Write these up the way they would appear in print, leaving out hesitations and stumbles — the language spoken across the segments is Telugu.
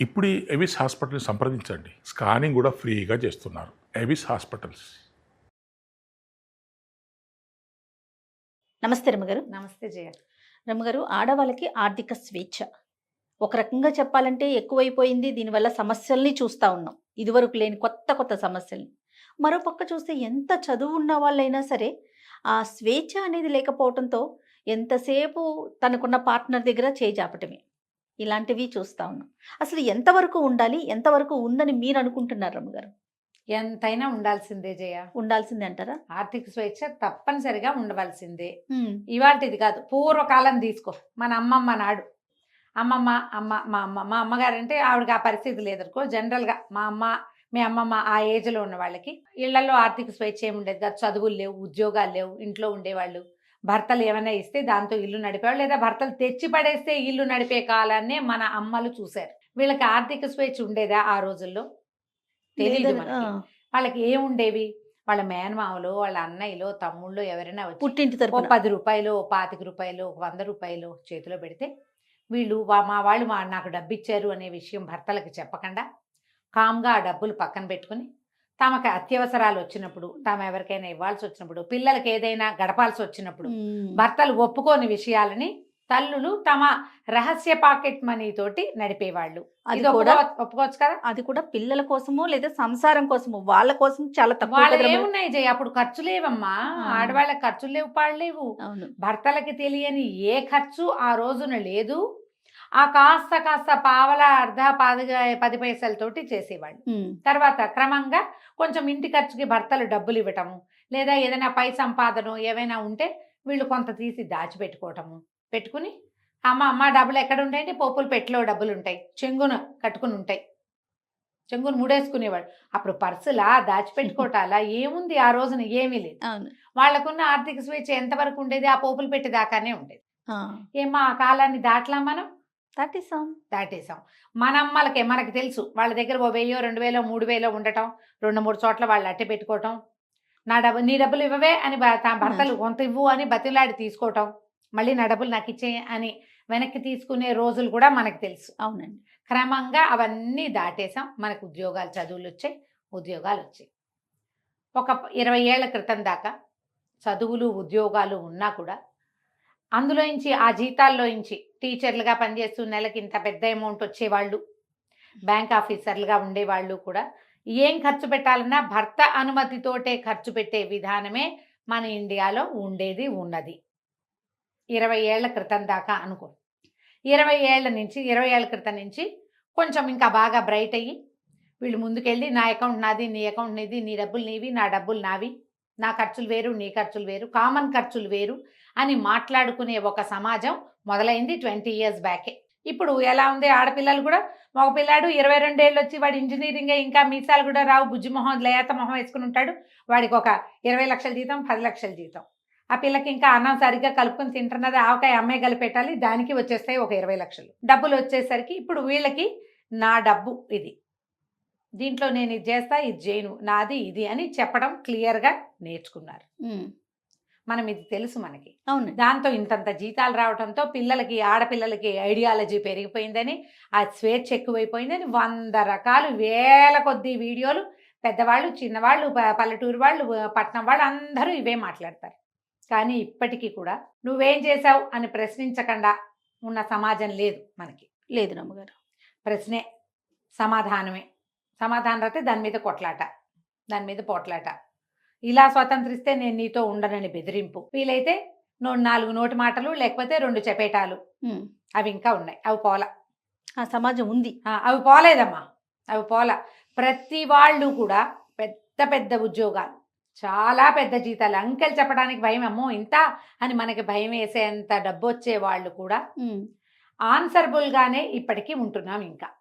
ఇప్పుడు ఈ ఎవిస్ హాస్పిటల్ని సంప్రదించండి. స్కానింగ్ కూడా ఫ్రీగా చేస్తున్నారు. Avis hospitals. నమస్తే రమ్మగారు. నమస్తే జయ. రమ్మగారు, ఆడవాళ్ళకి ఆర్థిక స్వేచ్ఛ ఒక రకంగా చెప్పాలంటే ఎక్కువైపోయింది. దీనివల్ల సమస్యల్ని చూస్తూ ఉన్నాం, ఇదివరకు లేని కొత్త కొత్త సమస్యల్ని. మరోపక్క చూస్తే ఎంత చదువు ఉన్న వాళ్ళైనా సరే ఆ స్వేచ్ఛ అనేది లేకపోవడంతో ఎంతసేపు తనకున్న పార్ట్నర్ దగ్గర చేజాపటమే, ఇలాంటివి చూస్తూ ఉన్నాం. అసలు ఎంతవరకు ఉండాలి, ఎంతవరకు ఉందని మీరు అనుకుంటున్నారు రమ్మగారు? ఎంతైనా ఉండాల్సిందే జయ. ఉండాల్సిందే అంటారా? ఆర్థిక స్వేచ్ఛ తప్పనిసరిగా ఉండవలసిందే. ఇవాళది కాదు, పూర్వకాలం తీసుకో. మన అమ్మమ్మ నాడు మా అమ్మగారంటే ఆవిడకి ఆ పరిస్థితి లేదనుకో. జనరల్గా మా అమ్మ, మీ అమ్మమ్మ ఆ ఏజ్లో ఉన్న వాళ్ళకి ఇళ్లలో ఆర్థిక స్వేచ్ఛ ఏముండేది కాదు. చదువులు లేవు, ఉద్యోగాలు లేవు, ఇంట్లో ఉండేవాళ్ళు. భర్తలు ఏమైనా ఇస్తే దాంతో ఇల్లు నడిపేవాళ్ళు, లేదా భర్తలు తెచ్చి పడేస్తే ఇల్లు నడిపే కాలాన్నే మన అమ్మలు చూశారు. వీళ్ళకి ఆర్థిక స్వేచ్ఛ ఉండేదా ఆ రోజుల్లో? తెలియదు మనకి. వాళ్ళకి ఏముండేవి? వాళ్ళ మేనమామలు, వాళ్ళ అన్నయ్యలో, తమ్ముళ్ళు ఎవరైనా వచ్చి పుట్టింటి తరపున 10 రూపాయలు, 25 రూపాయలు, 100 రూపాయలు చేతిలో పెడితే వీళ్ళు మా వాళ్ళు నాకు డబ్బు ఇచ్చారు అనే విషయం భర్తలకు చెప్పకుండా కామ్గా ఆ డబ్బులు పక్కన పెట్టుకుని తమకు అత్యవసరాలు వచ్చినప్పుడు, తాము ఎవరికైనా ఇవ్వాల్సి వచ్చినప్పుడు, పిల్లలకి ఏదైనా గడపాల్సి వచ్చినప్పుడు భర్తలు ఒప్పుకోని విషయాలని తల్లులు తమ రహస్య పాకెట్ మనీ తోటి నడిపేవాళ్ళు. అది ఇది కూడా ఒప్పుకోవచ్చు కదా. అది కూడా పిల్లల కోసమో లేదా సంసారం కోసమో, వాళ్ళ కోసం చాలా తక్కువ వాళ్ళు కదా. ఏమున్నాయి జయ, అప్పుడు ఖర్చు లేవమ్మా. ఆడవాళ్ళకి ఖర్చులు లేవు, పాడలేవు. అవును. భర్తలకి తెలియని ఏ ఖర్చు ఆ రోజున లేదు. ఆ కాస్త పావలా, అర్ధ, 10 పైసలతోటి చేసేవాళ్ళు. తర్వాత క్రమంగా కొంచెం ఇంటి ఖర్చుకి భర్తలు డబ్బులు ఇవ్వటము, లేదా ఏదైనా పై సంపాదన ఏవైనా ఉంటే వీళ్ళు కొంత తీసి దాచిపెట్టుకోవటము. పెట్టుకుని అమ్మ డబ్బులు ఎక్కడ ఉంటాయంటే పోపులు పెట్టిలో డబ్బులు ఉంటాయి, చెంగున కట్టుకుని ఉంటాయి. చెంగును ముడేసుకునేవాడు. అప్పుడు పర్సులా, దాచిపెట్టుకోవటాలా ఏముంది ఆ రోజున? ఏమీ లేదు. వాళ్ళకున్న ఆర్థిక స్వేచ్ఛ ఎంతవరకు ఉండేది? ఆ పోపులు పెట్టి దాకానే ఉండేది. ఏమో ఆ కాలాన్ని దాటలా మనం? దాటేసాం. మన అమ్మలకే మనకి తెలుసు. వాళ్ళ దగ్గర 1000, 2000, 3000 ఉండటం, 2-3 చోట్ల వాళ్ళు అట్టే పెట్టుకోవటం. నీ డబ్బులు ఇవ్వవే అని భర్తలు కొంత ఇవ్వు అని బతిలాడి తీసుకోవటం, మళ్ళీ నా డబ్బులు నాకు ఇచ్చే అని వెనక్కి తీసుకునే రోజులు కూడా మనకు తెలుసు. అవునండి. క్రమంగా అవన్నీ దాటేసాం. మనకు ఉద్యోగాలు, చదువులు వచ్చాయి, ఉద్యోగాలు వచ్చాయి. ఒక 20 ఏళ్ల క్రితం దాకా చదువులు, ఉద్యోగాలు ఉన్నా కూడా అందులోంచి, ఆ జీతాల్లోంచి టీచర్లుగా పనిచేస్తూ నెలకి ఇంత పెద్ద అమౌంట్ వచ్చేవాళ్ళు, బ్యాంక్ ఆఫీసర్లుగా ఉండేవాళ్ళు కూడా ఏం ఖర్చు పెట్టాలన్నా భర్త అనుమతితోటే ఖర్చు పెట్టే విధానమే మన ఇండియాలో ఉండేది, ఉన్నది. 20 ఏళ్ల క్రితం దాకా అనుకో. 20 ఏళ్ల క్రితం నుంచి కొంచెం ఇంకా బాగా బ్రైట్ అయ్యి వీళ్ళు ముందుకెళ్ళి నా అకౌంట్ నాది, నీ అకౌంట్ నీది, నీ డబ్బులు నీవి, నా డబ్బులు నావి, నా ఖర్చులు వేరు, నీ ఖర్చులు వేరు, కామన్ ఖర్చులు వేరు అని మాట్లాడుకునే ఒక సమాజం మొదలైంది 20 years బ్యాకే. ఇప్పుడు ఎలా ఉంది? ఆడపిల్లలు కూడా, మగపిల్లాడు 22 ఏళ్ళు వచ్చి వాడు ఇంజనీరింగ్ ఇంకా మీసాలు కూడా రావు, బుజ్జి మొహం, లేత మొహం వేసుకుని ఉంటాడు. వాడికి ఒక 20 లక్షల జీతం, 10 లక్షల జీతం. ఆ పిల్లకి ఇంకా అన్నం సరిగ్గా కలుపుకొని తింటున్నది, ఆవకాయ అమ్మాయి కలిపెట్టాలి, దానికి వచ్చేస్తాయి ఒక 20 లక్షలు. డబ్బులు వచ్చేసరికి ఇప్పుడు వీళ్ళకి నా డబ్బు ఇది, దీంట్లో నేను ఇది చేస్తా, ఇది చేయను, నాది ఇది అని చెప్పడం క్లియర్గా నేర్చుకున్నారు. మనం ఇది తెలుసు మనకి. అవును. దాంతో ఇంతంత జీతాలు రావడంతో పిల్లలకి, ఆడపిల్లలకి ఐడియాలజీ పెరిగిపోయిందని, ఆ స్వేచ్ఛ ఎక్కువైపోయిందని 100 రకాలు, వేల కొద్ది వీడియోలు, పెద్దవాళ్ళు, చిన్నవాళ్ళు, పల్లెటూరు వాళ్ళు, పట్నం వాళ్ళు అందరూ ఇవే మాట్లాడతారు. కానీ ఇప్పటికీ కూడా నువ్వేం చేసావు అని ప్రశ్నించకుండా ఉన్న సమాజం లేదు మనకి. లేదు నమ్మగారు. ప్రశ్నే సమాధానమే. సమాధానం రాతే దాని మీద కొట్లాట, దాని మీద పోట్లాట. ఇలా స్వతంత్రిస్తే నేను నీతో ఉండనని బెదిరింపు. వీలైతే 4 నోటి మాటలు, లేకపోతే 2 చపేటాలు. అవి ఇంకా ఉన్నాయి, అవి పోలా. ఆ సమాజం ఉంది, అవి పోలేదమ్మా, అవి పోలా. ప్రతి వాళ్ళు కూడా పెద్ద పెద్ద ఉద్యోగాలు, చాలా పెద్ద జీతాలు, అంకెలు చెప్పడానికి భయం, అమ్మో ఇంత అని మనకి భయం వేసేంత డబ్బు వచ్చే వాళ్ళు కూడా ఆన్సరబుల్గానే ఇప్పటికీ ఉంటున్నాం. ఇంకా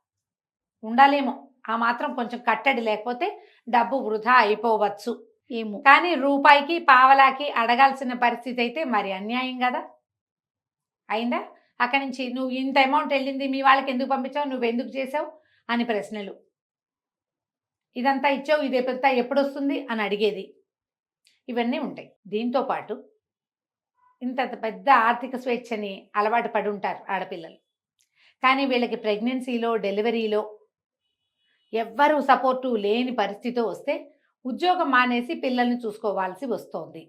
ఉండాలేమో, ఆ మాత్రం కొంచెం కట్టడి లేకపోతే డబ్బు వృధా అయిపోవచ్చు ఏమో. కానీ రూపాయికి, పావలాకి అడగాల్సిన పరిస్థితి అయితే మరి అన్యాయం కదా. అయిందా? అక్కడి నుంచి నువ్వు ఇంత అమౌంట్ వెళ్ళింది, మీ వాళ్ళకి ఎందుకు పంపించావు, నువ్వు ఎందుకు చేసావు అని ప్రశ్నలు. ఇదంతా ఇచ్చావు, ఇది ఎప్పుడు వస్తుంది అని అడిగేది. ఇవన్నీ ఉంటాయి. దీంతోపాటు ఇంత పెద్ద ఆర్థిక స్వేచ్ఛని అలవాటు పడి ఉంటారు ఆడపిల్లలు. కానీ వీళ్ళకి ప్రెగ్నెన్సీలో డెలివరీలో ఎవ్వరూ సపోర్టు లేని పరిస్థితి వస్తే ఉద్యోగం మానేసి పిల్లల్ని చూసుకోవాల్సి వస్తుంది.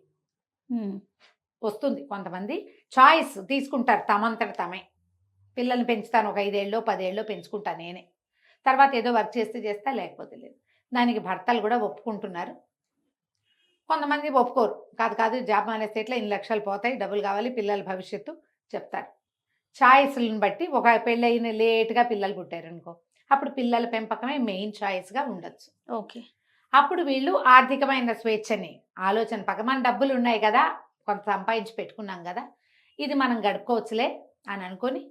కొంతమంది చాయిస్ తీసుకుంటారు, తమంతట తమే పిల్లల్ని పెంచుతాను, ఒక 5 ఏళ్ళో 10 ఏళ్ళో పెంచుకుంటా నేనే, తర్వాత ఏదో వర్క్ చేస్తా, లేకపోతే లేదు. దానికి భర్తలు కూడా ఒప్పుకుంటున్నారు. కొంతమంది ఒప్పుకోరు, కాదు జాబ్ మానేస్తే ఇట్లా ఇన్ని లక్షలు పోతాయి, డబ్బులు కావాలి, పిల్లల భవిష్యత్తు చెప్తారు. చాయిస్లను బట్టి ఒక పెళ్ళైన లేట్గా పిల్లలు పుట్టారు అనుకో, అప్పుడు పిల్లల పెంపకమే మెయిన్ చాయిస్గా ఉండొచ్చు. ఓకే. అప్పుడు వీళ్ళు ఆర్థికమైన స్వేచ్ఛని ఆలోచన మన డబ్బులు ఉన్నాయి కదా, కొంత సంపాదించి పెట్టుకున్నాం కదా, ఇది మనం గడుపుకోవచ్చులే అని అనుకొని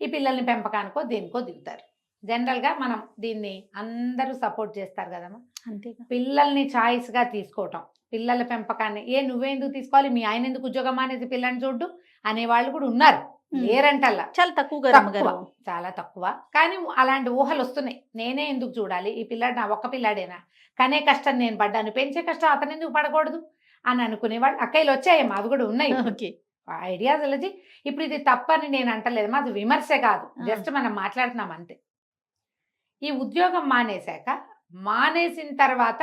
ఈ పిల్లల్ని పెంపకానికో దేనికో దిగుతారు. జనరల్గా మనం దీన్ని అందరూ సపోర్ట్ చేస్తారు కదమ్మా. అంతేగా. పిల్లల్ని చాయిస్గా తీసుకోవటం, పిల్లల పెంపకాన్ని నువ్వెందుకు తీసుకోవాలి, మీ ఆయన ఎందుకు ఉద్యోగం అనేది పిల్లని చూడ్డు అనేవాళ్ళు కూడా ఉన్నారు, లేరంటల్లా. చాలా తక్కువ, చాలా తక్కువ. కానీ అలాంటి ఊహలు వస్తున్నాయి. నేనే ఎందుకు చూడాలి, ఈ పిల్లాడు నా ఒక్క పిల్లాడేనా, కనే కష్టం నేను పడ్డాను, పెంచే కష్టం అతను ఎందుకు పడకూడదు అని అనుకునేవాళ్ళు అక్కయ్యలు వచ్చాయమ్మా, అవి కూడా ఉన్నాయి. ఓకే. ఐడియాలజీ. ఇప్పుడు ఇది తప్పని నేను అంటలేదు, అది విమర్శే కాదు, జస్ట్ మనం మాట్లాడుతున్నాం అంతే. ఈ ఉద్యోగం మానేసిన తర్వాత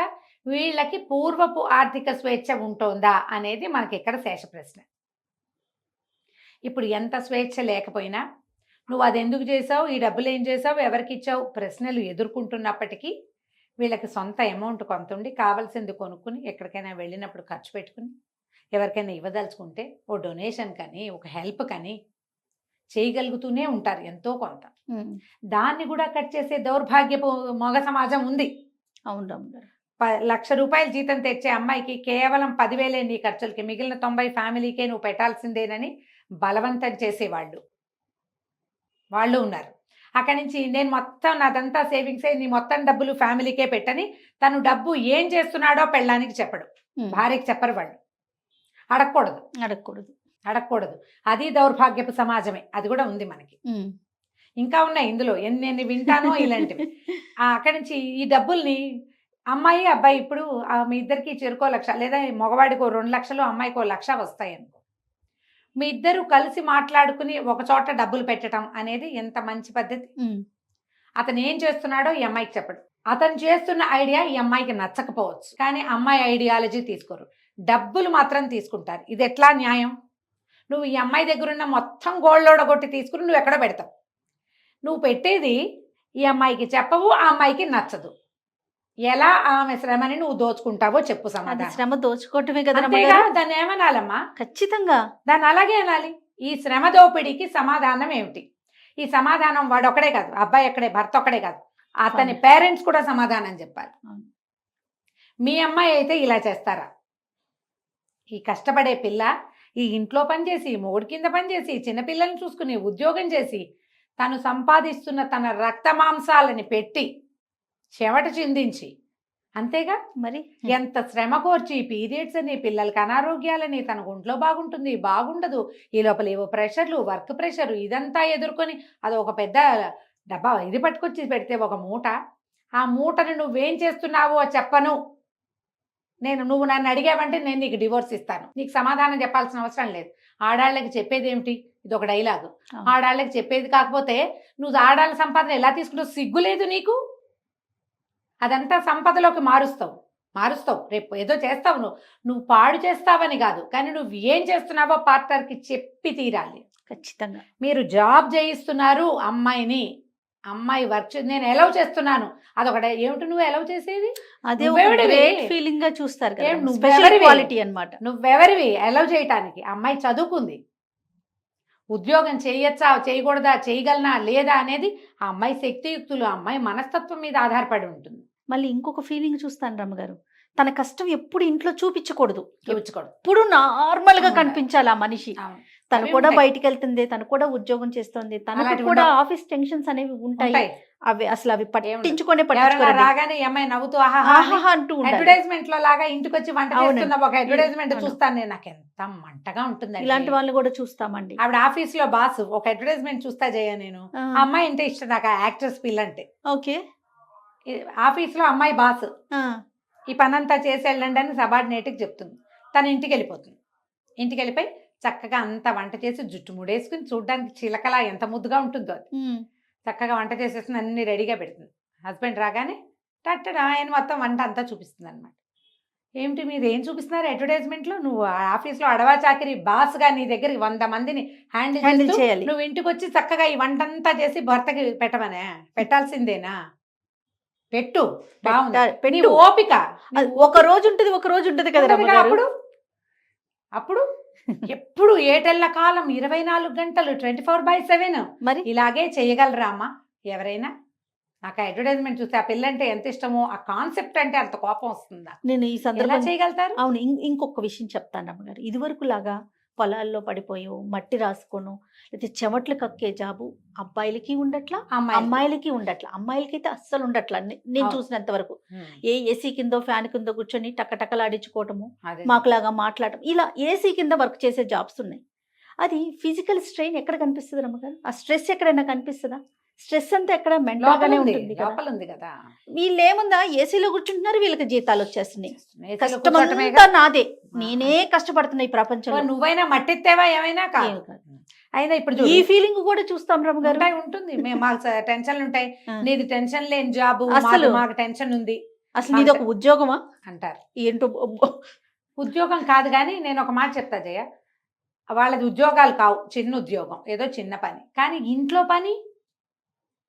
వీళ్ళకి పూర్వపు ఆర్థిక స్వేచ్ఛ ఉంటుందా అనేది మనకి ఇక్కడ శేష ప్రశ్న. ఇప్పుడు ఎంత స్వేచ్ఛ లేకపోయినా నువ్వు అది ఎందుకు చేసావు, ఈ డబ్బులు ఏం చేసావు, ఎవరికి ఇచ్చావు ప్రశ్నలు ఎదుర్కొంటున్నప్పటికీ వీళ్ళకి సొంత అమౌంట్ కొంత ఉండి కావాల్సింది కొనుక్కుని ఎక్కడికైనా వెళ్ళినప్పుడు ఖర్చు పెట్టుకుని ఎవరికైనా ఇవ్వదలుచుకుంటే ఓ డొనేషన్ కానీ ఒక హెల్ప్ కానీ చేయగలుగుతూనే ఉంటారు ఎంతో కొంత. దాన్ని కూడా కట్ చేసే దౌర్భాగ్యపు మగ సమాజం ఉంది. అవును. 1,00,000 రూపాయలు జీతం తెచ్చే అమ్మాయికి కేవలం 10,000 నీ ఖర్చులకి, మిగిలిన 90 ఫ్యామిలీకే నువ్వు పెట్టాల్సిందేనని బలవంతం చేసేవాళ్ళు ఉన్నారు. అక్కడి నుంచి నేను మొత్తం నాదంతా సేవింగ్స్ నీ మొత్తం డబ్బులు ఫ్యామిలీకే పెట్టని తను డబ్బు ఏం చేస్తున్నాడో పెళ్ళానికి చెప్పడు, భార్యకి చెప్పరు. వాళ్ళు అడగకూడదు. అది దౌర్భాగ్యపు సమాజమే, అది కూడా ఉంది మనకి. ఇంకా ఉన్నాయి ఇందులో ఎన్ని వింటానో ఇలాంటివి. అక్కడి నుంచి ఈ డబ్బుల్ని అమ్మాయి అబ్బాయి ఇప్పుడు మీ ఇద్దరికి చెరుకో 1,00,000 లేదా మగవాడికో 2 లక్షలు అమ్మాయికో 1,00,000 వస్తాయి అనుకో, మీ ఇద్దరు కలిసి మాట్లాడుకుని ఒక చోట డబ్బులు పెట్టడం అనేది ఎంత మంచి పద్ధతి. అతను ఏం చేస్తున్నాడో ఈ అమ్మాయికి చెప్పడు, అతను చేస్తున్న ఐడియా ఈ అమ్మాయికి నచ్చకపోవచ్చు, కానీ అమ్మాయి ఐడియాలజీ తీసుకోరు, డబ్బులు మాత్రం తీసుకుంటారు. ఇది ఎట్లా న్యాయం? నువ్వు ఈ అమ్మాయి దగ్గర ఉన్న మొత్తం గోల్డ్లోడగొట్టి తీసుకుని నువ్వు ఎక్కడ పెడతావు? నువ్వు పెట్టేది ఈ అమ్మాయికి చెప్పవు, ఆ అమ్మాయికి నచ్చదు. ఎలా ఆమె శ్రమని నువ్వు దోచుకుంటావో చెప్పు. సమాధానం శ్రమ దోచుకోవటమే కదా. దాన్ని ఏమనాలమ్మా? ఖచ్చితంగా దాన్ని అలాగే అనాలి. ఈ శ్రమ దోపిడీకి సమాధానం ఏమిటి? ఈ సమాధానం వాడు ఒక్కడే కాదు, అబ్బాయి ఒక్కడే, భర్త ఒక్కడే కాదు, అతని పేరెంట్స్ కూడా సమాధానం చెప్పాలి. మీ అమ్మాయి అయితే ఇలా చేస్తారా? ఈ కష్టపడే పిల్ల ఈ ఇంట్లో పనిచేసి, మొగుడి కింద పనిచేసి, చిన్నపిల్లల్ని చూసుకుని, ఉద్యోగం చేసి, తను సంపాదిస్తున్న తన రక్త మాంసాలని పెట్టి చెమట చిందించి, అంతేగా మరి ఎంత శ్రమ కోర్చి పీరియడ్స్ అని, పిల్లలకి అనారోగ్యాలని, తన ఒంట్లో బాగుండదు, ఈ లోపల ఏవో ప్రెషర్లు, వర్క్ ప్రెషరు, ఇదంతా ఎదుర్కొని అది ఒక పెద్ద డబ్బా ఇది పట్టుకొచ్చి పెడితే ఒక మూట, ఆ మూటను నువ్వేం చేస్తున్నావో చెప్పను, నువ్వు నన్ను అడిగావంటే నేను నీకు డివోర్స్ ఇస్తాను, నీకు సమాధానం చెప్పాల్సిన అవసరం లేదు. ఆడాళ్ళకి చెప్పేది ఏమిటి? ఇది ఒక డైలాగు. ఆడాళ్ళకి చెప్పేది కాకపోతే నువ్వు ఆడాళ్ళ సంపాదన ఎలా తీసుకుంటావు? సిగ్గులేదు నీకు? అదంతా సంపదలోకి మారుస్తావు. రేపు ఏదో చేస్తావు, నువ్వు పాడు చేస్తావని కాదు, కానీ నువ్వు ఏం చేస్తున్నావో పార్ట్నర్కి చెప్పి తీరాలి. ఖచ్చితంగా. మీరు జాబ్ చేయిస్తున్నారు అమ్మాయిని, అమ్మాయి వర్క్ నేను ఎలవ్ చేస్తున్నాను, అదొకటి. ఏమిటి నువ్వు ఎలవ్ చేసేది? అదే ఫీలింగ్ గా చూస్తారు కదా, నువ్వెవరివి ఎలవ్ చేయటానికి? అమ్మాయి చదువుకుంది, ఉద్యోగం చేయొచ్చా చేయకూడదా, చేయగలనా లేదా అనేది ఆ అమ్మాయి శక్తియుక్తులు, ఆ అమ్మాయి మనస్తత్వం మీద ఆధారపడి ఉంటుంది. మళ్ళీ ఇంకొక ఫీలింగ్ చూస్తాను రమ్మగారు, తన కష్టం ఎప్పుడు ఇంట్లో చూపించకూడదు, ఇప్పుడు నార్మల్ గా కనిపించాలి ఆ మనిషి. తను కూడా బయటికి వెళ్తుంది, తను కూడా ఉద్యోగం చేస్తుంది, తనకు కూడా ఆఫీస్ టెన్షన్స్ అనేవి ఉంటాయి, అవి పట్టించుకునే రాగానే అమ్మాయి నవ్వుతూ అంటూ అడ్వర్టైజ్మెంట్ లో లాగా ఇంటికి వచ్చి వంట చేస్తున్న ఒక అడ్వర్టైజ్మెంట్ చూస్తాను నేను, నాకు ఎంత మంటగా ఉంటుంది. ఇలాంటి వాళ్ళు కూడా చూస్తామండి. ఆవిడ ఆఫీస్ లో బాస్ ఒక అడ్వర్టైజ్మెంట్ చూస్తా జయ నేను, అమ్మాయి అంటే ఇష్టం నాకు, యాక్ట్రెస్ పిల్ల అంటే. ఓకే. ఆఫీస్ లో అమ్మాయి బాస్ ఈ పనంతా చేసి వెళ్ళండి అని సబార్డినేట్కి చెప్తుంది, తను ఇంటికి వెళ్ళిపోతుంది. ఇంటికి వెళ్ళిపోయి చక్కగా అంతా వంట చేసి జుట్టు ముడేసుకుని చూడడానికి చిలకలా ఎంత ముద్దుగా ఉంటుందో అది. చక్కగా వంట చేసేస్తుంది, అన్ని రెడీగా పెడుతుంది. హస్బెండ్ రాగానే టట్టడా ఆయన మొత్తం వంట అంతా చూపిస్తుంది అనమాట. ఏమిటి మీరు ఏం చూపిస్తున్నారు అడ్వర్టైజ్మెంట్లో? నువ్వు ఆఫీస్లో అడవా చాకిరి బాస్గా నీ దగ్గరికి 100 మందిని హ్యాండిల్ హ్యాండిల్ చేయాలి. నువ్వు ఇంటికి వచ్చి చక్కగా ఈ వంట అంతా చేసి భర్తకి పెట్టమనే? పెట్టాల్సిందేనా? పెట్టు, బాగుంది. పెట్టు. నీ ఓపిక అది ఒక రోజు ఉంటది, ఒక రోజు ఉంటది కదా ఉంటదిగా. రమ్మగారు. అప్పుడు అప్పుడు ఎప్పుడు ఏటెళ్ళ కాలం 24 గంటలు 24/7 మరి ఇలాగే చేయగలరా అమ్మా ఎవరైనా? నాకు అడ్వర్టైజ్మెంట్ చూస్తే ఆ పిల్లంటే ఎంత ఇష్టమో, ఆ కాన్సెప్ట్ అంటే అంత కోపం వస్తుందా? నేను ఈ ఎలా సందర్భంగా చేయగలుగుతారు? అవును, ఇంకొక విషయం చెప్తాను రమ్మగారు. ఇదివరకు లాగా పొలాల్లో పడిపోయో మట్టి రాసుకోను లేకపోతే చెమట్లు కక్కే జాబు అబ్బాయిలకి ఉండట్లా, అమ్మాయిలకి ఉండట్లా. అమ్మాయిలకైతే అస్సలు ఉండట్లా నేను అవును. చూసినంత వరకు. ఉమ్, ఏ ఏసీ కిందో ఫ్యాన్ కిందో కూర్చొని టకటకలాడించుకోవటము, అదే. మాకులాగా మాట్లాడటం, ఇలా ఏసీ కింద వర్క్ చేసే జాబ్స్ ఉన్నాయి. అది ఫిజికల్ స్ట్రెయిన్ ఎక్కడ కనిపిస్తుంది రమ్మగారు? ఆ స్ట్రెస్ ఎక్కడైనా కనిపిస్తుందా? స్ట్రెస్ అంతా ఎక్కడ మెంటల్ లోపల గానే ఉంది, ఉంటుంది కదా. లోపల ఉంది కదా. వీళ్ళు ఏముందా ఏసీలో కూర్చుంటున్నారు, వీళ్ళకి జీతాలు వచ్చేస్తున్నాయి. ఏసీలో కష్టం కూర్చోటమేగా. అంతా నాదే, నేనే కష్టపడుతున్నా ఈ ప్రపంచంలో. నువ్వేనా మట్టిత్తేవా ఏమైనా కాదు. ఏం కాదు. అయినా ఇప్పుడు ఈ చూడు, ఫీలింగ్ కూడా చూస్తాం రమ్మ గారు. ఉంటుంది. మాకు టెన్షన్లు ఉంటాయి. ఆ. నీది టెన్షన్ లేని జాబు, అసలు. మాకు టెన్షన్ ఉంది అసలు నీది ఒక ఉద్యోగమా అంటారు. ఏంటో ఉద్యోగం కాదు, కానీ నేను ఒక మాట చెప్తా జయ, వాళ్ళది ఉద్యోగాలు కావు, చిన్న ఉద్యోగం, ఏదో చిన్న పని. కానీ ఇంట్లో పని,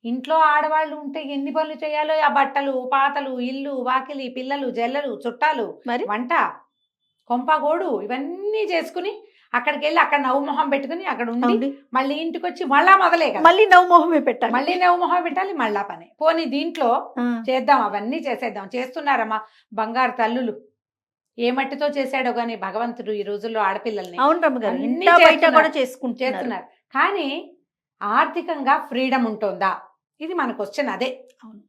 ఇంట్లో ఆడవాళ్ళు ఉంటే ఎన్ని పనులు చేయాలో, ఆ బట్టలు పాతలు, ఇల్లు వాకిలి, పిల్లలు జల్లలు, చుట్టాలు, మరి వంట, కొంపగోడు, ఇవన్నీ చేసుకుని అక్కడికి వెళ్ళి అక్కడ నవ్వు మొహం పెట్టుకుని అక్కడ ఉండి అవును. మళ్ళీ ఇంటికి వచ్చి మళ్ళా మొదలే కదా, మళ్ళీ నవ్వు మొహమే పెట్టాలి. మళ్ళీ నవ్వు మొహం పెట్టాలి, మళ్ళా పని. పోనీ దీంట్లో ఆ. చేద్దాం, అవన్నీ చేసేద్దాం. చేస్తున్నారమ్మా బంగారు తల్లులు. ఏ మట్టితో చేశాడో గాని భగవంతుడు ఈ రోజుల్లో ఆడపిల్లల్ని అవును రమ్మ గారు, అన్నీ ఇంట్లో బయట చేస్తున్నారు. కూడా చేసుకుంటున్నారు. చేస్తున్నారు. కానీ ఆర్థికంగా ఫ్రీడమ్ ఉంటుందా? ఇది మన క్వశ్చన్. అదే అవును.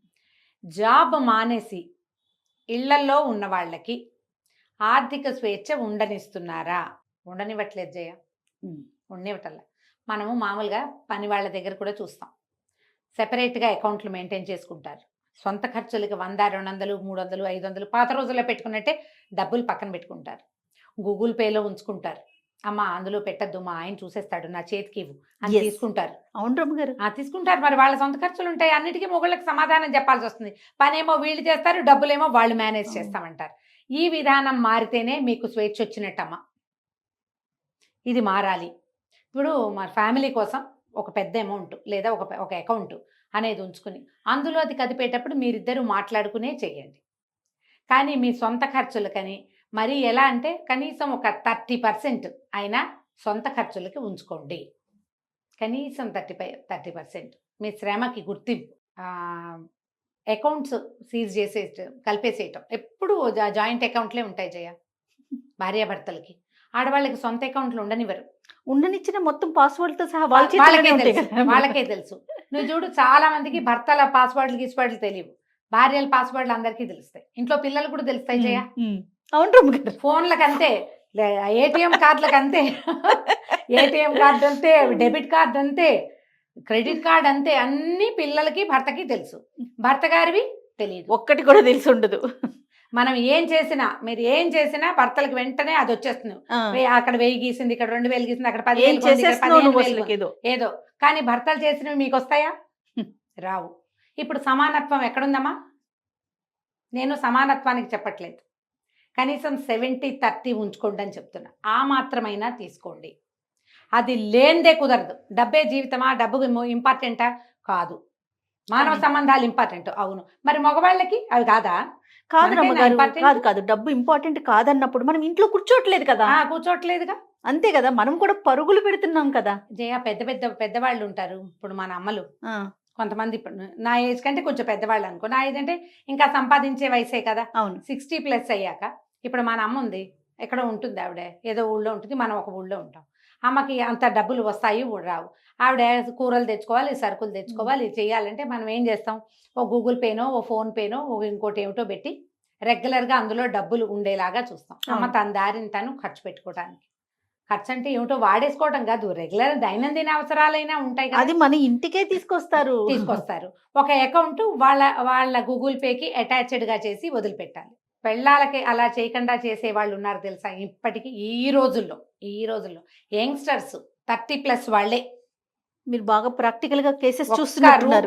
జాబ్ మానేసి ఇళ్లల్లో ఉన్న వాళ్ళకి ఆర్థిక స్వేచ్ఛ ఉండనిస్తున్నారా? ఉండనివ్వట్లేదు జయ, ఉండనివ్వటల్లా. మనము మామూలుగా పని వాళ్ళ దగ్గర కూడా చూస్తాం, సెపరేట్గా అకౌంట్లు మెయింటైన్ చేసుకుంటారు. సొంత ఖర్చులకి 100, 200, 300, 500 పాత రోజుల్లో పెట్టుకున్నట్టే డబ్బులు పక్కన పెట్టుకుంటారు. గూగుల్ పేలో ఉంచుకుంటారు. అమ్మ అందులో పెట్టద్దు, మా ఆయన చూసేస్తాడు, నా చేతికి ఇవ్వు అని Yes. తీసుకుంటారు. అవును రమ్మ గారు. తీసుకుంటారు. మరి వాళ్ళ సొంత ఖర్చులు ఉంటాయి, అన్నిటికీ మొగుళ్ళకి సమాధానం చెప్పాల్సి వస్తుంది. పనేమో వీళ్ళు చేస్తారు, డబ్బులేమో వాళ్ళు మేనేజ్ చేస్తామంటారు. ఈ విధానం మారితేనే మీకు స్వేచ్ఛ వచ్చినట్టమ్మా. ఇది మారాలి. ఇప్పుడు మా ఫ్యామిలీ కోసం ఒక పెద్ద అమౌంట్ లేదా ఒక అకౌంట్ అనేది ఉంచుకుని అందులో అది కదిపేటప్పుడు మీరిద్దరూ మాట్లాడుకునే చేయండి. కానీ మీ సొంత ఖర్చులకని మరి ఎలా అంటే కనీసం ఒక 30% అయినా సొంత ఖర్చులకి ఉంచుకోండి. కనీసం 30% మీ శ్రమకి గుర్తింపు. అకౌంట్స్ సీజ్ చేసేయటం, కలిపేసేయటం. ఎప్పుడు జాయింట్ అకౌంట్లే ఉంటాయి జయ భార్యాభర్తలకి. ఆడవాళ్ళకి సొంత అకౌంట్లు ఉండనివ్వరు. ఉండనిచ్చిన మొత్తం పాస్వర్డ్ తో సహా వాళ్ళ చేతిలోనే ఉంటాయి కదా. వాళ్ళకే తెలుసు. నువ్వు చూడు, చాలా మందికి భర్తల పాస్వర్డ్లు తెలియవు, భార్యల పాస్వర్డ్లు అందరికీ తెలుస్తాయి. ఇంట్లో పిల్లలు కూడా తెలుస్తాయి జయ. అవును రమ్మ గారు. ఫోన్లకు అంతే, ఏటీఎం కార్డులకు అంతే, ఏటీఎం కార్డు అంతే, డెబిట్ కార్డు అంతే, క్రెడిట్ కార్డు అంతే. అన్ని పిల్లలకి భర్తకి తెలుసు, భర్త గారివి తెలియదు. ఒక్కటి కూడా తెలిసి ఉండదు. మనం ఏం చేసినా, మీరు ఏం చేసినా భర్తలకు వెంటనే అది వచ్చేస్తుంది. అక్కడ 1000 గీసింది, ఇక్కడ 2000 గీసింది, అక్కడ 10,000 ఏదో. కానీ భర్తలు చేసినవి మీకు వస్తాయా? రావు. ఇప్పుడు సమానత్వం ఎక్కడుందమ్మా? నేను సమానత్వానికి చెప్పట్లేదు, కనీసం 70-30 ఉంచుకోండి అని చెప్తున్నా. ఆ మాత్రమైనా తీసుకోండి. అది లేనిదే కుదరదు. డబ్బే జీవితమా, డబ్బు ఇంపార్టెంటా? కాదు. మానవ సంబంధాలు ఇంపార్టెంట్. అవును. మరి మగవాళ్ళకి అవి కాదా? కాదు రమ్మ గారు, కాదు. డబ్బు ఇంపార్టెంట్ కాదన్నప్పుడు మనం ఇంట్లో కూర్చోట్లేదు కదా. కూర్చోట్లేదుగా. అంతే కదా, మనం కూడా పరుగులు పెడుతున్నాం కదా. జయ, పెద్దవాళ్ళు ఉంటారు. ఇప్పుడు మన అమ్మలు కొంతమంది, ఇప్పుడు నా ఏజ్ కంటే కొంచెం పెద్దవాళ్ళు అనుకో. నా ఏజ్ అంటే ఇంకా సంపాదించే వయసే కదా. అవును. 60+ అయ్యాక ఇప్పుడు మన అమ్మ ఉంది, ఎక్కడో ఉంటుంది, ఆవిడ ఏదో ఊళ్ళో ఉంటుంది, మనం ఒక ఊళ్ళో ఉంటాం. అమ్మకి అంత డబ్బులు వస్తాయి రావు. ఆవిడ కూరలు తెచ్చుకోవాలి, సరుకులు తెచ్చుకోవాలి, చేయాలంటే మనం ఏం చేస్తాం? ఓ గూగుల్ పేనో, ఓ ఫోన్ పేనో, ఇంకోటి ఏమిటో పెట్టి రెగ్యులర్గా అందులో డబ్బులు ఉండేలాగా చూస్తాం. అమ్మ తన దారిని తను ఖర్చు పెట్టుకోవడానికి. ఖర్చు అంటే ఏమిటో వాడేసుకోవడం కాదు, రెగ్యులర్ దైనందిన అవసరాలైనా ఉంటాయి కదా, అది మన ఇంటికే తీసుకొస్తారు. ఒక అకౌంట్ వాళ్ళ గూగుల్ పేకి అటాచ్డ్గా చేసి వదిలిపెట్టాలి. పెళ్ళాలకి అలా చేయకుండా చేసే వాళ్ళు ఉన్నారు తెలుసా ఇప్పటికీ. ఈ రోజుల్లో యంగ్స్టర్స్ 30+ వాళ్ళే మీరు బాగా ప్రాక్టికల్ గా కేసెస్ ఒక్క చూస్తున్నట్టున్నారు.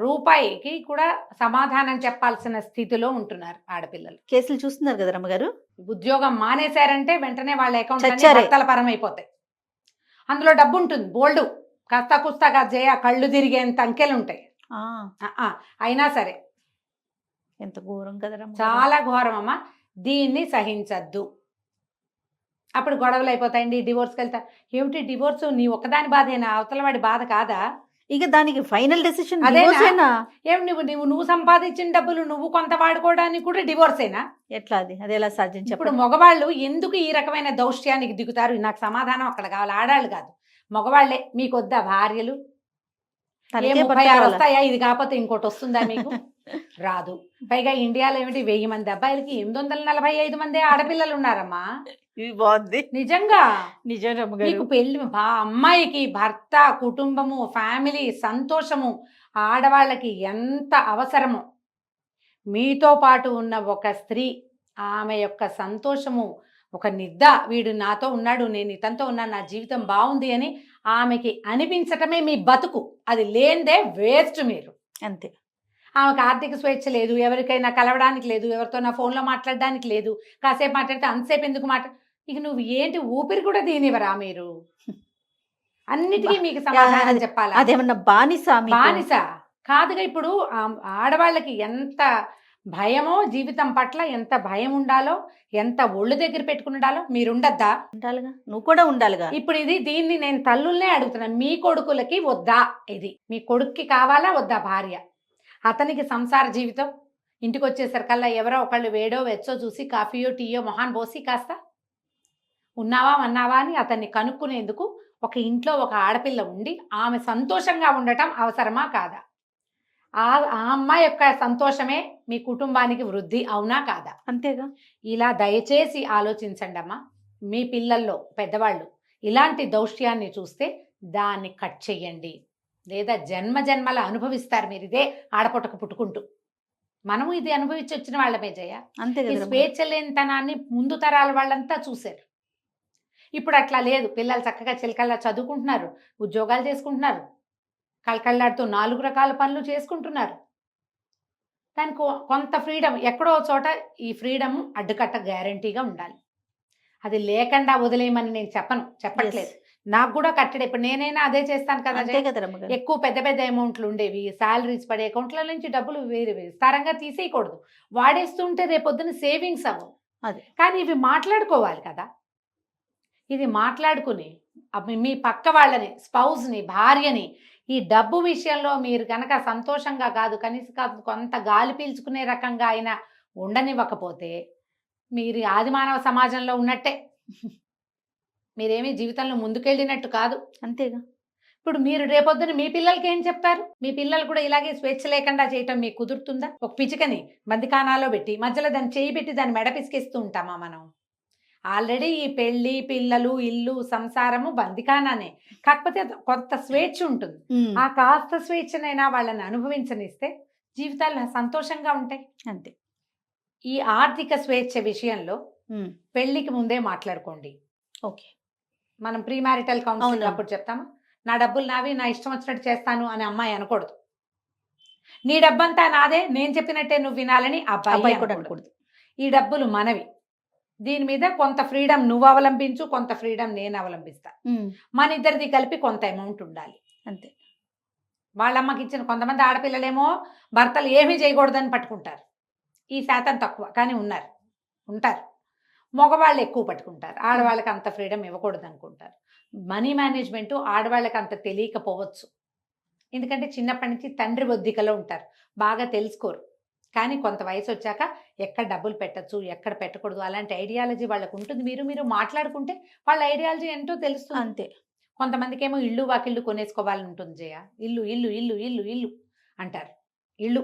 రూపాయికి కూడా సమాధానం చెప్పాల్సిన స్థితిలో ఉంటున్నారు ఆడపిల్లలు. కేసులు చూస్తున్నారు కదా రమ్మగారు. ఉద్యోగం మానేశారంటే వెంటనే వాళ్ళ అకౌంట్ చచ్చారే. భర్తల పరం అయిపోతాయి. అందులో డబ్బు ఉంటుంది బోల్డు, కాస్త కుస్తాగా జయ కళ్ళు తిరిగేంత అంకెలు ఉంటాయి. అయినా సరే ఎంత ఘోరం కదా రమ్మగారు. చాలా ఘోరం అమ్మా. దీన్ని సహించద్దు. అప్పుడు గొడవలు అయిపోతాయండి, డివోర్స్కి వెళ్తా. ఏమిటి డివోర్స్? నీ ఒక్కదాని బాధేనా? అవతల వాడి బాధ కాదా? ఇక దానికి ఫైనల్ డెసిషన్ అదేనా? ఏం నువ్వు సంపాదించిన డబ్బులు నువ్వు కొంత వాడుకోవడానికి కూడా డివోర్సేనా? ఎట్లా అది ఎలా సాధ్యం ఇప్పుడు చెప్పండి. మగవాళ్ళు ఎందుకు ఈ రకమైన దౌష్ట్యానికి దిగుతారు? నాకు సమాధానం అక్కడ కావాలి. ఆడాళ్ళు కాదు, మగవాళ్లే. మీకు వద్దా భార్యలు? తనకే 36 భర్త వస్తాయా? ఇది కాకపోతే ఇంకోటి వస్తుందా మీకు? రాదు. పైగా ఇండియాలో ఏమిటి 1000 మంది అబ్బాయిలకి 845 మంది ఆడపిల్లలు ఉన్నారమ్మా. ఇది బాగుంది నిజంగా. నిజం రమ్మగారు. మీకు పెళ్లి అమ్మాయికి భర్త, కుటుంబము, ఫ్యామిలీ, సంతోషము ఆడవాళ్ళకి ఎంత అవసరమో, మీతో పాటు ఉన్న ఒక స్త్రీ ఆమె యొక్క సంతోషము, ఒక వీడు నాతో ఉన్నాడు, నేను ఇతనితో ఉన్నాను, నా జీవితం బాగుంది అని ఆమెకి అనిపించటమే మీ బతుకు. అది లేనిదే వేస్ట్ మీరు. అంతే. ఆమెకు ఆర్థిక స్వేచ్ఛ లేదు, ఎవరికైనా కలవడానికి లేదు, ఎవరితో నా ఫోన్లో మాట్లాడడానికి లేదు. కాసేపు మాట్లాడితే అంతసేపు ఎందుకు ఇక నువ్వు ఏంటి ఊపిరి కూడా దీనివరా మీరు? అన్నిటికీ మీకు సమాధానం చెప్పాలా? అదేమన్నా బానిస? బానిస కాదుగా. ఇప్పుడు ఆడవాళ్ళకి ఎంత భయమో, జీవితం పట్ల ఎంత భయం ఉండాలో, ఎంత ఒళ్ళు దగ్గర పెట్టుకుని ఉండాలో మీరు ఉండద్దా? ఉండాలిగా, నువ్వు కూడా ఉండాలిగా. ఇప్పుడు దీన్ని నేను తల్లుల్నే అడుగుతున్నాను. మీ కొడుకులకి వద్దా? ఇది మీ కొడుక్కి కావాలా వద్దా భార్య? అతనికి సంసార జీవితం ఇంటికి వచ్చేసరికల్లా ఎవరో ఒకళ్ళు వేడో వెచ్చో చూసి కాఫీయో టీయో మొహాన్ పోసి కాస్త ఉన్నావా అన్నావా అని అతన్ని కనుక్కునేందుకు ఒక ఇంట్లో ఒక ఆడపిల్ల ఉండి ఆమె సంతోషంగా ఉండటం అవసరమా కాదా? ఆ అమ్మాయి యొక్క సంతోషమే మీ కుటుంబానికి వృద్ధి, అవునా కాదా? అంతేగా. ఇలా దయచేసి ఆలోచించండి అమ్మా. మీ పిల్లల్లో పెద్దవాళ్ళు ఇలాంటి దౌష్ట్యాన్ని చూస్తే దాన్ని కట్ చెయ్యండి, లేదా జన్మ జన్మల అనుభవిస్తారు మీరు ఇదే ఆడపొట్టకు పుట్టుకుంటూ. మనము ఇది అనుభవించి వచ్చిన వాళ్ళమే జయ. అంతే ఈ కదా. స్వేచ్ఛ లేనితనాన్ని ముందు తరాల వాళ్ళంతా చూశారు. ఇప్పుడు అట్లా లేదు. పిల్లలు చక్కగా చిలకల్లా చదువుకుంటున్నారు, ఉద్యోగాలు చేసుకుంటున్నారు, కళకళ్ళాడుతూ 4 రకాల పనులు చేసుకుంటున్నారు. దానికి కొంత ఫ్రీడమ్ ఎక్కడో చోట ఈ ఫ్రీడమ్ అడ్డుకట్ట గ్యారంటీగా ఉండాలి. అది లేకుండా వదిలేయమని నేను చెప్పట్లేదు. నాకు కూడా కట్టడే. ఇప్పుడు నేనైనా అదే చేస్తాను కదా. ఎక్కువ పెద్ద పెద్ద అమౌంట్లు ఉండేవి, శాలరీస్ పడే అకౌంట్ల నుంచి డబ్బులు వేరే విస్తారంగా తీసేయకూడదు. వాడేస్తుంటే రేపొద్దున సేవింగ్స్ అవ్వవు. అదే. కానీ ఇవి మాట్లాడుకోవాలి కదా. ఇది మాట్లాడుకుని మీ పక్క వాళ్ళని, స్పౌజ్ని, భార్యని ఈ డబ్బు విషయంలో మీరు కనుక సంతోషంగా కాదు, కనీసం కొంత గాలి పీల్చుకునే రకంగా అయినా ఉండనివ్వకపోతే మీరు ఆది మానవ సమాజంలో ఉన్నట్టే. మీరేమీ జీవితంలో ముందుకెళ్ళినట్టు కాదు. అంతేగా. ఇప్పుడు మీరు రేపొద్దున మీ పిల్లలకి ఏం చెప్తారు? మీ పిల్లలు కూడా ఇలాగే స్వేచ్ఛ లేకుండా చేయటం మీకు కుదురుతుందా? ఒక పిచికని బందికానాలో పెట్టి మధ్యలో దాన్ని చేయి పెట్టి దాన్ని మెడ పిసికిస్తూ ఉంటామా మనం? ఆల్రెడీ ఈ పెళ్లి, పిల్లలు, ఇల్లు, సంసారము బందికానానే. కాకపోతే కొంత స్వేచ్ఛ ఉంటుంది. ఆ కాస్త స్వేచ్ఛనైనా వాళ్ళని అనుభవించనిస్తే జీవితాలు సంతోషంగా ఉంటాయి. అంతే. ఈ ఆర్థిక స్వేచ్ఛ విషయంలో పెళ్లికి ముందే మాట్లాడుకోండి. ఓకే. మనం ప్రీ మ్యారిటల్ కౌన్సిలింగ్ అప్పుడు చెప్తాము, నా డబ్బులు నావి, నా ఇష్టం వచ్చినట్టు చేస్తాను అని అమ్మాయి అనకూడదు. నీ డబ్బంతా నాదే, నేను చెప్పినట్టే నువ్వు వినాలని అబ్బాయి కూడా అనకూడదు. ఈ డబ్బులు మనవి, దీని మీద కొంత ఫ్రీడమ్ నువ్వు అవలంబించు, కొంత ఫ్రీడమ్ నేను అవలంబిస్తా. మన ఇద్దరిది కలిపి కొంత అమౌంట్ ఉండాలి. అంతే. వాళ్ళమ్మకి ఇచ్చిన కొంతమంది ఆడపిల్లలేమో భర్తలు ఏమీ చేయకూడదని పట్టుకుంటారు. ఈ శాతం తక్కువ, కానీ ఉంటారు. మగవాళ్ళు ఎక్కువ పట్టుకుంటారు. ఆడవాళ్ళకి అంత ఫ్రీడమ్ ఇవ్వకూడదు అనుకుంటారు. మనీ మేనేజ్మెంటు ఆడవాళ్ళకి అంత తెలియకపోవచ్చు. ఎందుకంటే చిన్నప్పటి నుంచి తండ్రి ఒద్దికలో ఉంటారు, బాగా తెలుసుకోరు. కానీ కొంత వయసు వచ్చాక ఎక్కడ డబ్బులు పెట్టచ్చు, ఎక్కడ పెట్టకూడదు, అలాంటి ఐడియాలజీ వాళ్ళకు ఉంటుంది. మీరు మాట్లాడుకుంటే వాళ్ళ ఐడియాలజీ ఏంటో తెలుస్తుంది. అంతే. కొంతమందికి ఏమో ఇల్లు వాకిళ్ళు కొనేసుకోవాలని ఉంటుంది జయ. ఇల్లు ఇల్లు ఇల్లు ఇల్లు ఇల్లు అంటారు. ఇల్లు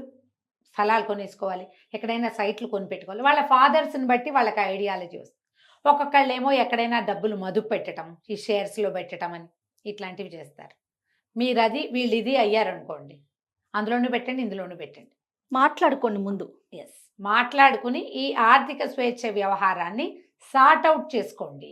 స్థలాలు కొనేసుకోవాలి, ఎక్కడైనా సైట్లు కొని పెట్టుకోవాలి. వాళ్ళ ఫాదర్స్ని బట్టి వాళ్ళకి ఐడియాలజీ వస్తుంది. ఒక్కొక్కళ్ళు ఏమో ఎక్కడైనా డబ్బులు మదుపు పెట్టడం, ఈ షేర్స్లో పెట్టడం అని ఇట్లాంటివి చేస్తారు. మీరు అది వీళ్ళు ఇది అయ్యారనుకోండి, అందులోనూ పెట్టండి, ఇందులోనూ పెట్టండి. మాట్లాడుకోండి ముందు. మాట్లాడుకుని ఈ ఆర్థిక స్వేచ్ఛ వ్యవహారాన్ని సార్ట్ అవుట్ చేసుకోండి.